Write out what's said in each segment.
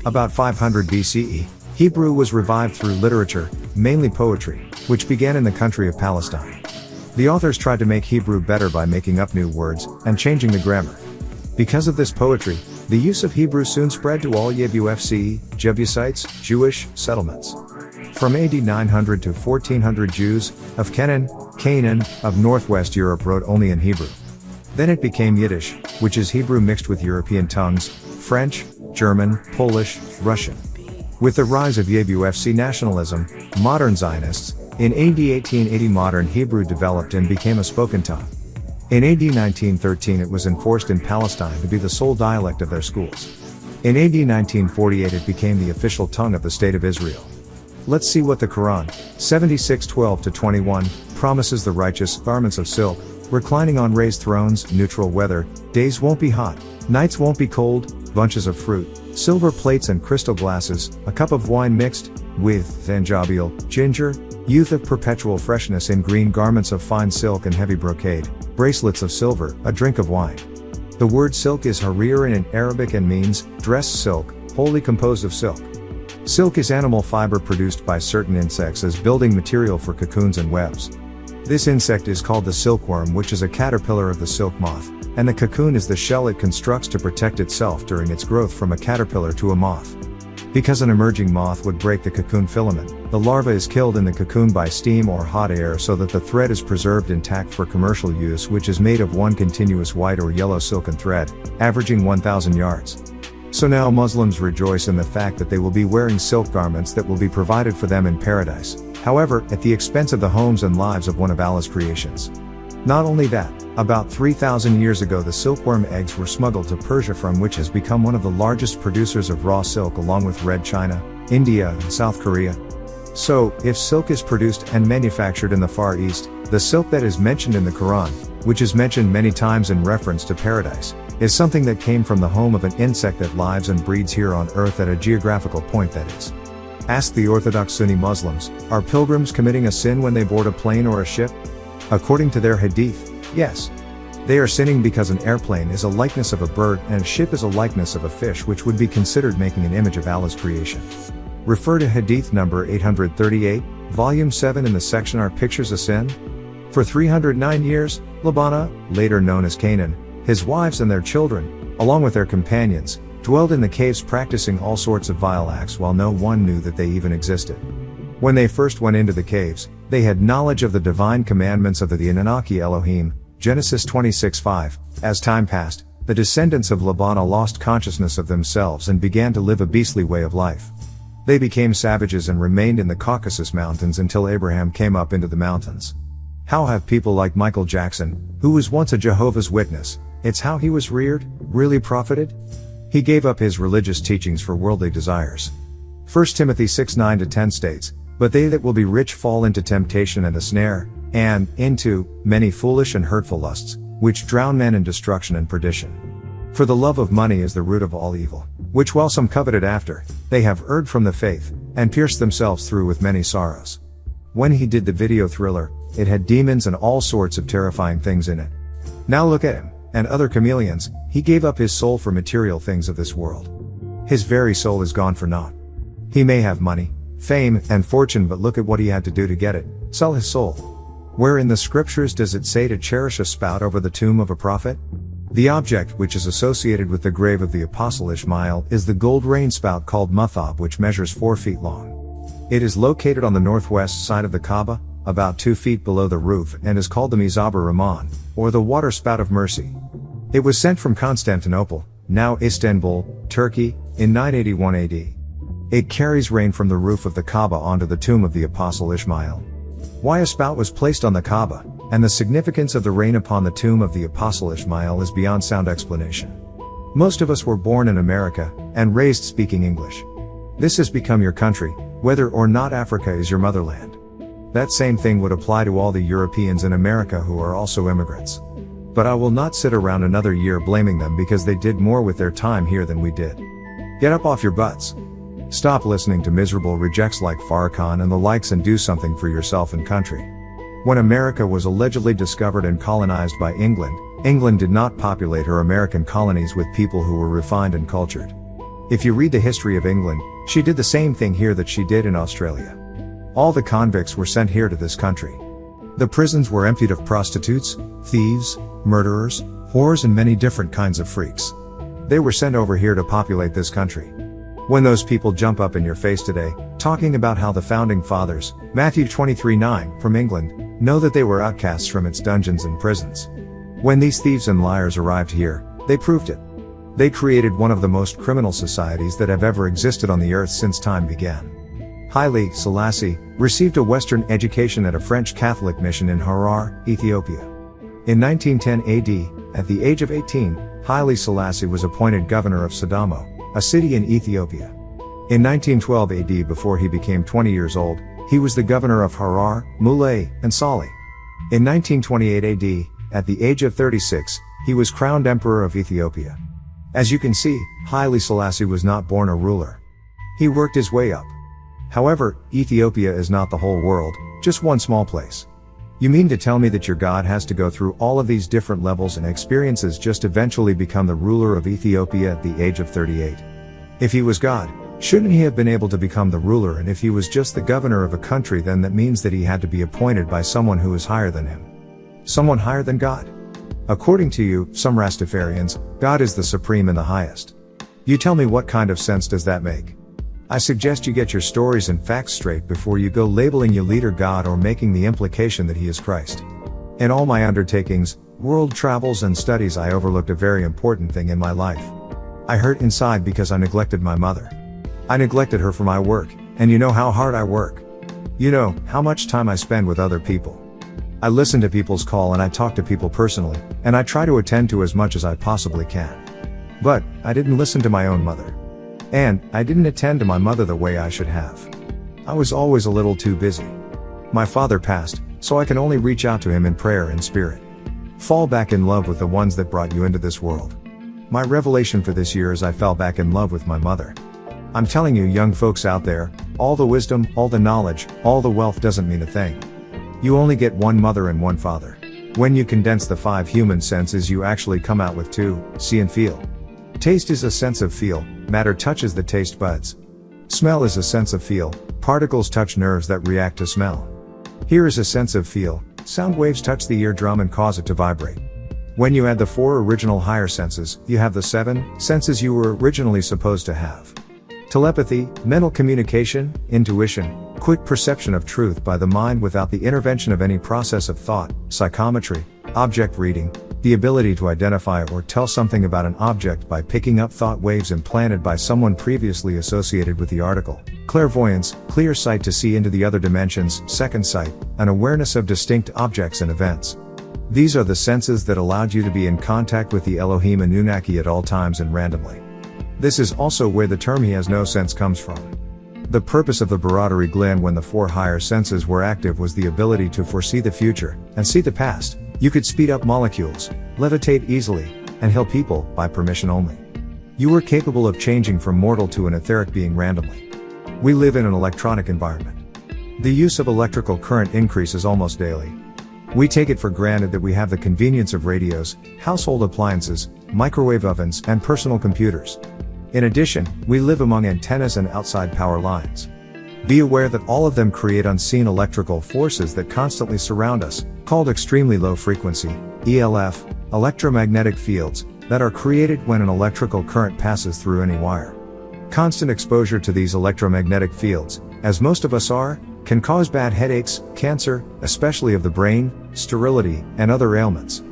About 500 BCE, Hebrew was revived through literature, mainly poetry, which began in the country of Palestine. The authors tried to make Hebrew better by making up new words and changing the grammar. Because of this poetry, the use of Hebrew soon spread to all Jebusites, Jewish settlements. From AD 900 to 1400, Jews of Canaan of northwest Europe wrote only in Hebrew. Then it became Yiddish, which is Hebrew mixed with European tongues, French, German, Polish, Russian. With the rise of Jebusi nationalism, modern Zionists, in AD 1880 modern Hebrew developed and became a spoken tongue. In AD 1913 it was enforced in Palestine to be the sole dialect of their schools. In AD 1948 it became the official tongue of the State of Israel. Let's see what the Quran, 76:12-21, promises the righteous: garments of silk, reclining on raised thrones, neutral weather, days won't be hot, nights won't be cold, bunches of fruit, silver plates and crystal glasses, a cup of wine mixed with zanjabil, ginger, youth of perpetual freshness in green garments of fine silk and heavy brocade, bracelets of silver, a drink of wine. The word silk is harir in Arabic and means dressed silk, wholly composed of silk. Silk is animal fiber produced by certain insects as building material for cocoons and webs. This insect is called the silkworm, which is a caterpillar of the silk moth, and the cocoon is the shell it constructs to protect itself during its growth from a caterpillar to a moth. Because an emerging moth would break the cocoon filament, the larva is killed in the cocoon by steam or hot air so that the thread is preserved intact for commercial use, which is made of one continuous white or yellow silken thread, averaging 1,000 yards. So now Muslims rejoice in the fact that they will be wearing silk garments that will be provided for them in paradise, however, at the expense of the homes and lives of one of Allah's creations. Not only that, about 3,000 years ago the silkworm eggs were smuggled to Persia, from which has become one of the largest producers of raw silk along with Red China, India and South Korea. So, if silk is produced and manufactured in the Far East, the silk that is mentioned in the Quran, which is mentioned many times in reference to paradise, is something that came from the home of an insect that lives and breeds here on earth at a geographical point, that is. Ask the Orthodox Sunni Muslims, are pilgrims committing a sin when they board a plane or a ship? According to their hadith, yes. They are sinning because an airplane is a likeness of a bird and a ship is a likeness of a fish, which would be considered making an image of Allah's creation. Refer to hadith number 838, volume 7 in the section Are Pictures a Sin? For 309 years, Labana, later known as Canaan, his wives and their children, along with their companions, dwelled in the caves practicing all sorts of vile acts while no one knew that they even existed. When they first went into the caves, they had knowledge of the divine commandments of the Anunnaki Elohim, Genesis 26:5. As time passed, the descendants of Labana lost consciousness of themselves and began to live a beastly way of life. They became savages and remained in the Caucasus Mountains until Abraham came up into the mountains. How have people like Michael Jackson, who was once a Jehovah's Witness, it's how he was reared, really profited? He gave up his religious teachings for worldly desires. 1 Timothy 6:9-10 states, "But they that will be rich fall into temptation and a snare, and into many foolish and hurtful lusts, which drown men in destruction and perdition. For the love of money is the root of all evil, which while some coveted after, they have erred from the faith, and pierced themselves through with many sorrows." When he did the video Thriller, it had demons and all sorts of terrifying things in it. Now look at him, and other chameleons. He gave up his soul for material things of this world. His very soul is gone for naught. He may have money, fame, and fortune, but look at what he had to do to get it: sell his soul. Where in the scriptures does it say to cherish a spout over the tomb of a prophet? The object which is associated with the grave of the apostle Ishmael is the gold rain spout called Muthab, which measures 4 feet long. It is located on the northwest side of the Kaaba, about 2 feet below the roof, and is called the Mizab Rahman, or the water spout of mercy. It was sent from Constantinople, now Istanbul, Turkey, in 981 AD. It carries rain from the roof of the Kaaba onto the tomb of the apostle Ishmael. Why a spout was placed on the Kaaba, and the significance of the rain upon the tomb of the apostle Ishmael is beyond sound explanation. Most of us were born in America, and raised speaking English. This has become your country, whether or not Africa is your motherland. That same thing would apply to all the Europeans in America who are also immigrants. But I will not sit around another year blaming them because they did more with their time here than we did. Get up off your butts. Stop listening to miserable rejects like Farrakhan and the likes and do something for yourself and country. When America was allegedly discovered and colonized by England, England did not populate her American colonies with people who were refined and cultured. If you read the history of England, she did the same thing here that she did in Australia. All the convicts were sent here to this country. The prisons were emptied of prostitutes, thieves, murderers, whores and many different kinds of freaks. They were sent over here to populate this country. When those people jump up in your face today, talking about how the founding fathers, Matthew 23:9, from England, know that they were outcasts from its dungeons and prisons. When these thieves and liars arrived here, they proved it. They created one of the most criminal societies that have ever existed on the earth since time began. Haile Selassie received a Western education at a French Catholic mission in Harar, Ethiopia. In 1910 AD, at the age of 18, Haile Selassie was appointed governor of Sidamo, a city in Ethiopia. In 1912 AD, before he became 20 years old, he was the governor of Harar, Mule, and Sali. In 1928 AD, at the age of 36, he was crowned emperor of Ethiopia. As you can see, Haile Selassie was not born a ruler. He worked his way up. However, Ethiopia is not the whole world, just one small place. You mean to tell me that your God has to go through all of these different levels and experiences just eventually become the ruler of Ethiopia at the age of 38? If he was God, shouldn't he have been able to become the ruler? And if he was just the governor of a country, then that means that he had to be appointed by someone who is higher than him. Someone higher than God. According to you, some Rastafarians, God is the supreme and the highest. You tell me, what kind of sense does that make? I suggest you get your stories and facts straight before you go labeling your leader God or making the implication that he is Christ. In all my undertakings, world travels and studies, I overlooked a very important thing in my life. I hurt inside because I neglected my mother. I neglected her for my work, and you know how hard I work. You know how much time I spend with other people. I listen to people's call and I talk to people personally, and I try to attend to as much as I possibly can. But I didn't listen to my own mother. And I didn't attend to my mother the way I should have. I was always a little too busy. My father passed, so I can only reach out to him in prayer and spirit. Fall back in love with the ones that brought you into this world. My revelation for this year is I fell back in love with my mother. I'm telling you, young folks out there, all the wisdom, all the knowledge, all the wealth doesn't mean a thing. You only get one mother and one father. When you condense the 5 human senses, you actually come out with 2, see and feel. Taste is a sense of feel, matter touches the taste buds. Smell is a sense of feel, particles touch nerves that react to smell. Hear is a sense of feel, sound waves touch the eardrum and cause it to vibrate. When you add the 4 original higher senses, you have the 7 senses you were originally supposed to have. Telepathy, mental communication, intuition, quick perception of truth by the mind without the intervention of any process of thought, psychometry, object reading, the ability to identify or tell something about an object by picking up thought waves implanted by someone previously associated with the article, clairvoyance, clear sight to see into the other dimensions, second sight, an awareness of distinct objects and events. These are the senses that allowed you to be in contact with the Elohim Anunnaki at all times and randomly. This is also where the term "he has no sense" comes from. The purpose of the baroudry gland when the 4 higher senses were active was the ability to foresee the future and see the past. You could speed up molecules, levitate easily, and heal people by permission only. You were capable of changing from mortal to an etheric being randomly. We live in an electronic environment. The use of electrical current increases almost daily. We take it for granted that we have the convenience of radios, household appliances, microwave ovens, and personal computers. In addition, we live among antennas and outside power lines. Be aware that all of them create unseen electrical forces that constantly surround us, called extremely low frequency, ELF, electromagnetic fields, that are created when an electrical current passes through any wire. Constant exposure to these electromagnetic fields, as most of us are, can cause bad headaches, cancer, especially of the brain, sterility, and other ailments.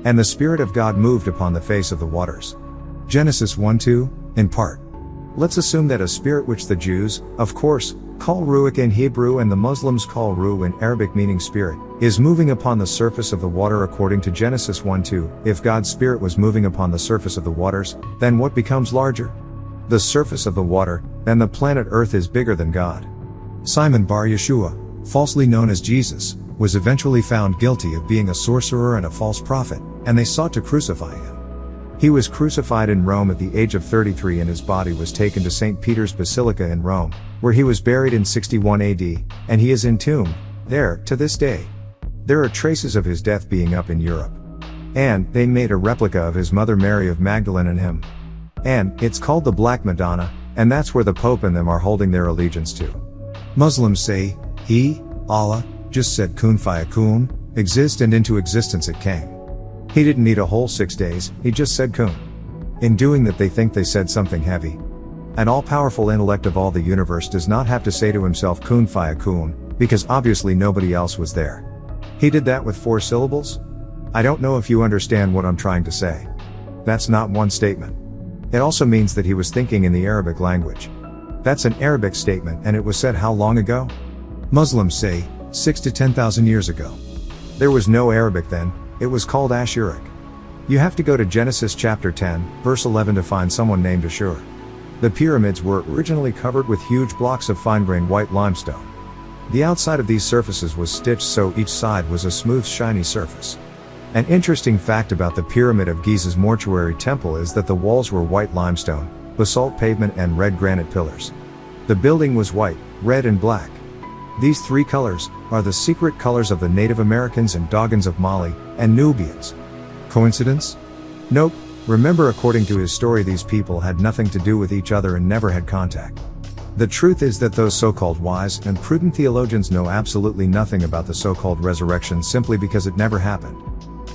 And the Spirit of God moved upon the face of the waters. Genesis 1:2, in part. Let's assume that a spirit, which the Jews, of course, call Ruach in Hebrew and the Muslims call Ruh in Arabic meaning spirit, is moving upon the surface of the water according to Genesis 1:2. If God's Spirit was moving upon the surface of the waters, then what becomes larger? The surface of the water. Then the planet Earth is bigger than God. Simon Bar Yeshua, falsely known as Jesus, was eventually found guilty of being a sorcerer and a false prophet, and they sought to crucify him. He was crucified in Rome at the age of 33 and his body was taken to St. Peter's Basilica in Rome, where he was buried in 61 AD, and he is entombed there to this day. There are traces of his death being up in Europe. And they made a replica of his mother Mary of Magdalene and him. And it's called the Black Madonna, and that's where the Pope and them are holding their allegiance to. Muslims say, He, Allah, just said kun fayakun, exist, and into existence it came. He didn't need a whole 6 days, he just said kun. In doing that they think they said something heavy. An all-powerful intellect of all the universe does not have to say to himself kun fayakun, because obviously nobody else was there. He did that with 4 syllables? I don't know if you understand what I'm trying to say. That's not one statement. It also means that he was thinking in the Arabic language. That's an Arabic statement, and it was said how long ago? Muslims say, 6 to 10,000 years ago. There was no Arabic then, it was called Ashuric. You have to go to Genesis chapter 10, verse 11 to find someone named Ashur. The pyramids were originally covered with huge blocks of fine-grained white limestone. The outside of these surfaces was stitched so each side was a smooth, shiny surface. An interesting fact about the Pyramid of Giza's mortuary temple is that the walls were white limestone, basalt pavement and red granite pillars. The building was white, red and black. These 3 colors are the secret colors of the Native Americans and Dogons of Mali and Nubians. Coincidence? Nope. Remember, according to his story, these people had nothing to do with each other and never had contact. The truth is that those so-called wise and prudent theologians know absolutely nothing about the so-called resurrection simply because it never happened.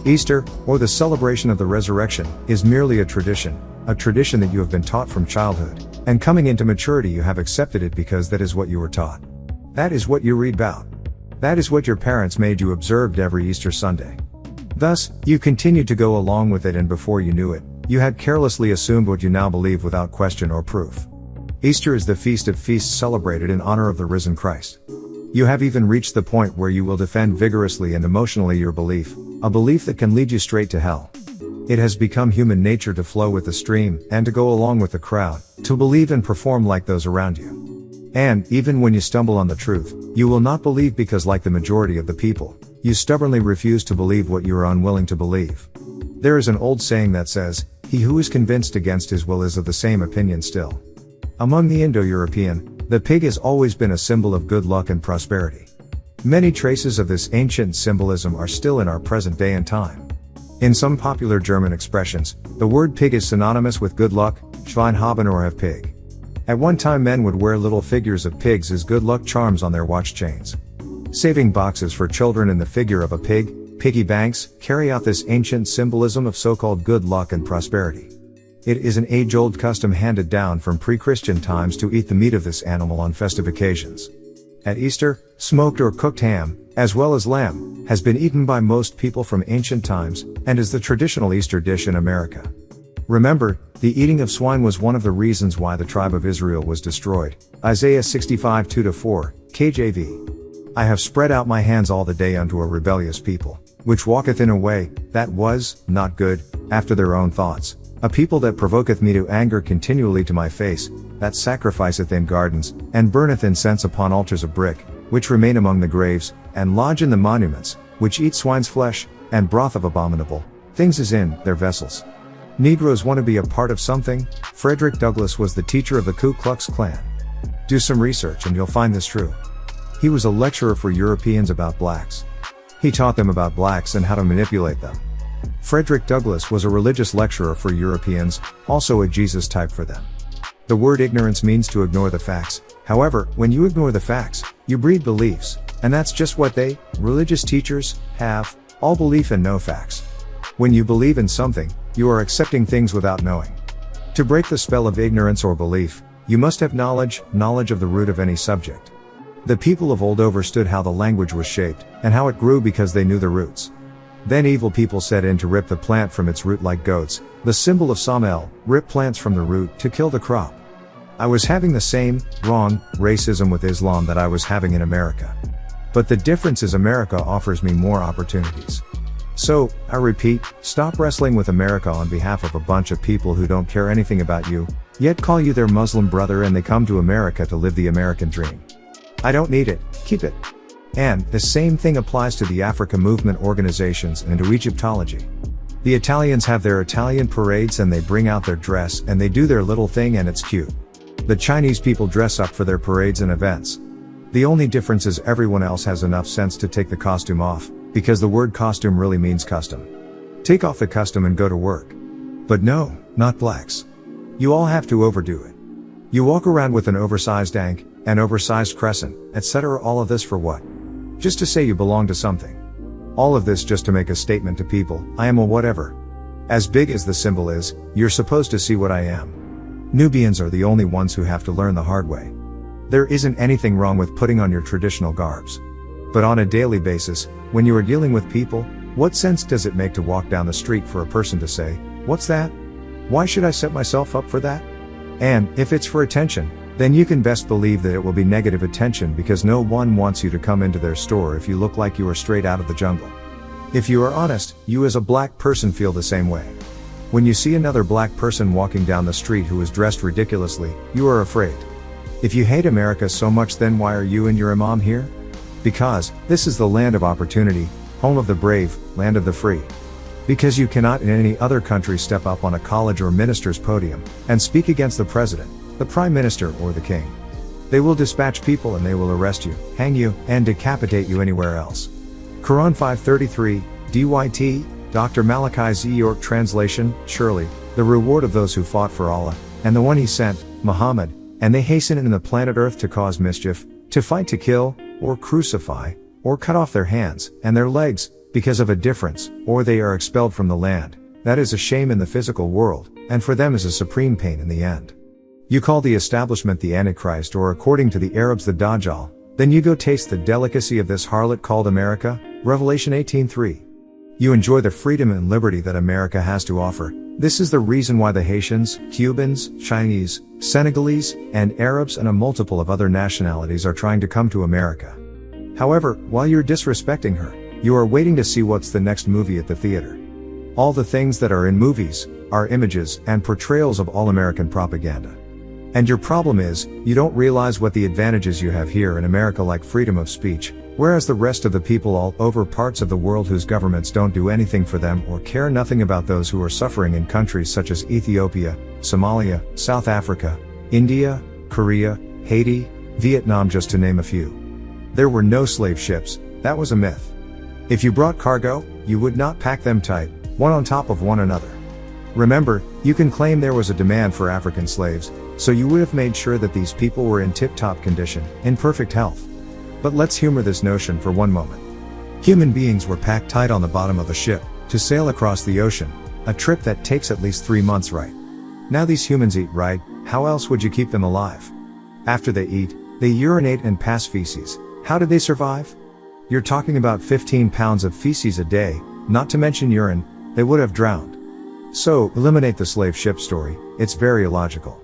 Easter, or the celebration of the resurrection, is merely a tradition that you have been taught from childhood, and coming into maturity you have accepted it because that is what you were taught. That is what you read about. That is what your parents made you observe every Easter Sunday. Thus, you continued to go along with it, and before you knew it, you had carelessly assumed what you now believe without question or proof. Easter is the feast of feasts celebrated in honor of the risen Christ. You have even reached the point where you will defend vigorously and emotionally your belief, a belief that can lead you straight to hell. It has become human nature to flow with the stream, and to go along with the crowd, to believe and perform like those around you. And, even when you stumble on the truth, you will not believe because, like the majority of the people, you stubbornly refuse to believe what you are unwilling to believe. There is an old saying that says, he who is convinced against his will is of the same opinion still. Among the Indo-European, the pig has always been a symbol of good luck and prosperity. Many traces of this ancient symbolism are still in our present day and time. In some popular German expressions, the word pig is synonymous with good luck, Schwein haben or have pig. At one time men would wear little figures of pigs as good luck charms on their watch chains. Saving boxes for children in the figure of a pig, piggy banks, carry out this ancient symbolism of so-called good luck and prosperity. It is an age-old custom handed down from pre-Christian times to eat the meat of this animal on festive occasions. At Easter, smoked or cooked ham, as well as lamb, has been eaten by most people from ancient times, and is the traditional Easter dish in America. Remember, the eating of swine was one of the reasons why the tribe of Israel was destroyed. Isaiah 65 2-4, KJV. I have spread out my hands all the day unto a rebellious people, which walketh in a way, that was, not good, after their own thoughts. A people that provoketh me to anger continually to my face, that sacrificeth in gardens, and burneth incense upon altars of brick, which remain among the graves, and lodge in the monuments, which eat swine's flesh, and broth of abominable things is in their vessels. Negroes want to be a part of something. Frederick Douglass was the teacher of the Ku Klux Klan. Do some research and you'll find this true. He was a lecturer for Europeans about blacks. He taught them about blacks and how to manipulate them. Frederick Douglass was a religious lecturer for Europeans, also a Jesus type for them. The word ignorance means to ignore the facts. However, when you ignore the facts, you breed beliefs, and that's just what they, religious teachers, have, all belief and no facts. When you believe in something, you are accepting things without knowing. To break the spell of ignorance or belief, you must have knowledge of the root of any subject. The people of old understood how the language was shaped, and how it grew because they knew the roots. Then evil people set in to rip the plant from its root like goats, the symbol of Samel, rip plants from the root to kill the crop. I was having the same, wrong, racism with Islam that I was having in America. But the difference is America offers me more opportunities. So, I repeat, stop wrestling with America on behalf of a bunch of people who don't care anything about you, yet call you their Muslim brother and they come to America to live the American dream. I don't need it, keep it. And, the same thing applies to the Africa movement organizations and to Egyptology. The Italians have their Italian parades and they bring out their dress and they do their little thing and it's cute. The Chinese people dress up for their parades and events. The only difference is everyone else has enough sense to take the costume off, because the word costume really means custom. Take off the custom and go to work. But no, not blacks. You all have to overdo it. You walk around with an oversized ankh, an oversized crescent, etc. All of this for what? Just to say you belong to something. All of this just to make a statement to people, I am a whatever. As big as the symbol is, you're supposed to see what I am. Nubians are the only ones who have to learn the hard way. There isn't anything wrong with putting on your traditional garbs. But on a daily basis, when you are dealing with people, what sense does it make to walk down the street for a person to say, "What's that? Why should I set myself up for that?" And, if it's for attention, then you can best believe that it will be negative attention because no one wants you to come into their store if you look like you are straight out of the jungle. If you are honest, you as a black person feel the same way. When you see another black person walking down the street who is dressed ridiculously, you are afraid. If you hate America so much, then why are you and your imam here? Because, this is the land of opportunity, home of the brave, land of the free. Because you cannot in any other country step up on a college or minister's podium, and speak against the president, the prime minister or the king. They will dispatch people and they will arrest you, hang you, and decapitate you anywhere else. Quran 5:33, DYT, Dr. Malachi Z. York translation, surely, the reward of those who fought for Allah, and the one he sent, Muhammad, and they hasten in the planet earth to cause mischief, to fight to kill, or crucify, or cut off their hands, and their legs, because of a difference, or they are expelled from the land, that is a shame in the physical world, and for them is a supreme pain in the end. You call the establishment the Antichrist or according to the Arabs the Dajjal, then you go taste the delicacy of this harlot called America, Revelation 18:3. You enjoy the freedom and liberty that America has to offer. This is the reason why the Haitians, Cubans, Chinese, Senegalese, and Arabs and a multiple of other nationalities are trying to come to America. However, while you're disrespecting her, you are waiting to see what's the next movie at the theater. All the things that are in movies, are images and portrayals of all American propaganda. And your problem is, you don't realize what the advantages you have here in America, like freedom of speech, whereas the rest of the people all over parts of the world whose governments don't do anything for them or care nothing about those who are suffering in countries such as Ethiopia, Somalia, South Africa, India, Korea, Haiti, Vietnam, just to name a few. There were no slave ships, that was a myth. If you brought cargo, you would not pack them tight, one on top of one another. Remember, you can claim there was a demand for African slaves, so you would have made sure that these people were in tip-top condition, in perfect health. But let's humor this notion for one moment. Human beings were packed tight on the bottom of a ship, to sail across the ocean, a trip that takes at least 3 months, right? Now these humans eat, right? How else would you keep them alive? After they eat, they urinate and pass feces. How did they survive? You're talking about 15 pounds of feces a day, not to mention urine, they would have drowned. So, eliminate the slave ship story, it's very illogical.